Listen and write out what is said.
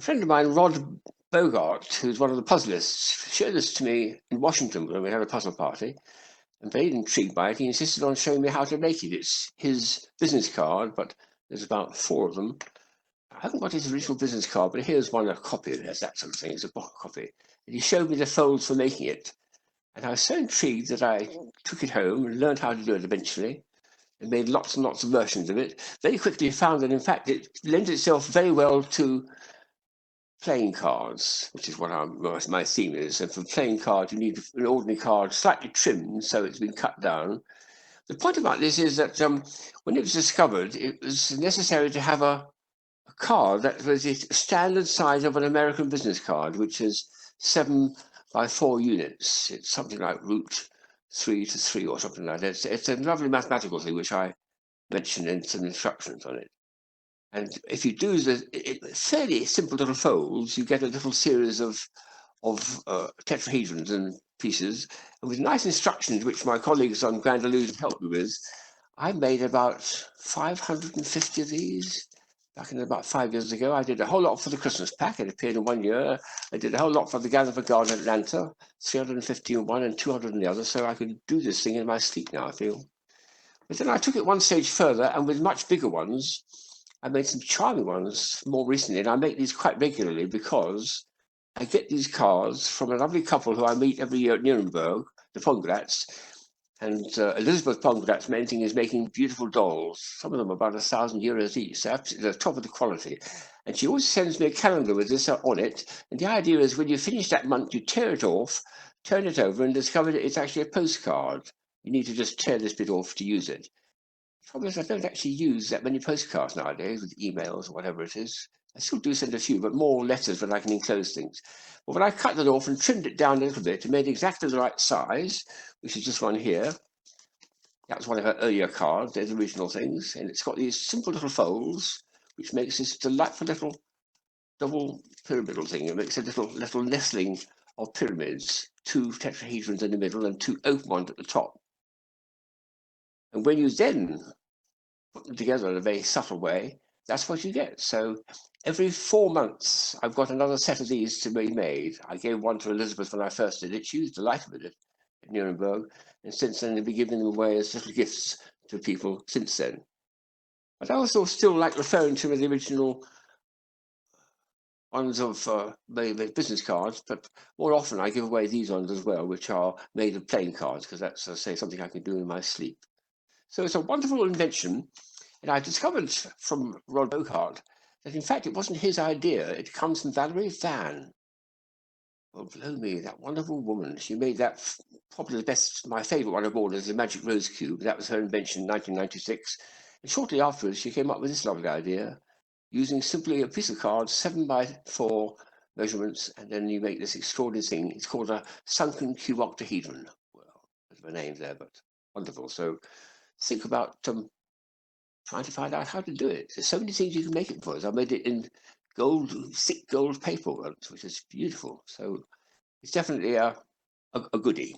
friend of mine, Rod Bogart, who's one of the puzzlists, showed this to me in Washington when we had a puzzle party. And very intrigued by it, he insisted on showing me how to make it. It's his business card, but there's about 4 of them. I haven't got his original business card, but here's one, a copy. There's that sort of thing. It's a block copy. And he showed me the folds for making it. And I was so intrigued that I took it home and learned how to do it eventually, and made lots and lots of versions of it. Very quickly found that, in fact, it lends itself very well to playing cards, which is what my theme is. And for playing cards, you need an ordinary card slightly trimmed so it's been cut down. The point about this is that when it was discovered, it was necessary to have a card that was the standard size of an American business card, which is 7 by 4 units. It's something like root 3 to 3 or something like that. It's a lovely mathematical thing, which I mentioned in some instructions on it. And if you do the fairly simple little folds, you get a little series of tetrahedrons and pieces. And with nice instructions, which my colleagues on Grand Illusion helped me with, I made about 550 of these back in about 5 years ago. I did a whole lot for the Christmas pack. It appeared in 1 year. I did a whole lot for the Gather for Garden in Atlanta, 350 in one and 200 in the other. So I could do this thing in my sleep now, I feel. But then I took it one stage further, and with much bigger ones, I made some charming ones more recently. And I make these quite regularly because I get these cards from a lovely couple who I meet every year at Nuremberg, the Pongratz. And Elizabeth Pongratz is making beautiful dolls. Some of them are about €1,000 each. So absolutely the top of the quality. And she always sends me a calendar with this on it. And the idea is when you finish that month, you tear it off, turn it over, and discover that it's actually a postcard. You need to just tear this bit off to use it. The problem is I don't actually use that many postcards nowadays with emails or whatever it is. I still do send a few, but more letters when I can enclose things. But when I cut it off and trimmed it down a little bit and made exactly the right size, which is this one here, that was one of her earlier cards, there's original things, and it's got these simple little folds, which makes this delightful little double pyramidal thing. It makes a little nestling of pyramids, 2 tetrahedrons in the middle and 2 open ones at the top. And when you then put them together in a very subtle way, that's what you get. So every 4 months, I've got another set of these to be made. I gave one to Elizabeth when I first did it. She was delighted with it at Nuremberg. And since then, they've been giving them away as little gifts to people since then. But I also still like referring to the original ones of my business cards, but more often I give away these ones as well, which are made of playing cards, because that's, say, something I can do in my sleep. So it's a wonderful invention. And I discovered from Rod Bogart that, in fact, it wasn't his idea. It comes from Valerie Vann. Well, blow me, that wonderful woman. She made that probably the best, my favourite one of all is the Magic Rose Cube. That was her invention in 1996. And shortly afterwards, she came up with this lovely idea, using simply a piece of card, 7 by 4 measurements, and then you make this extraordinary thing. It's called a Sunken Cube Octahedron. Well, there's my name there, but wonderful. So think about trying to find out how to do it. There's so many things you can make it for. I made it in gold, thick gold paper once, which is beautiful. So it's definitely a goodie.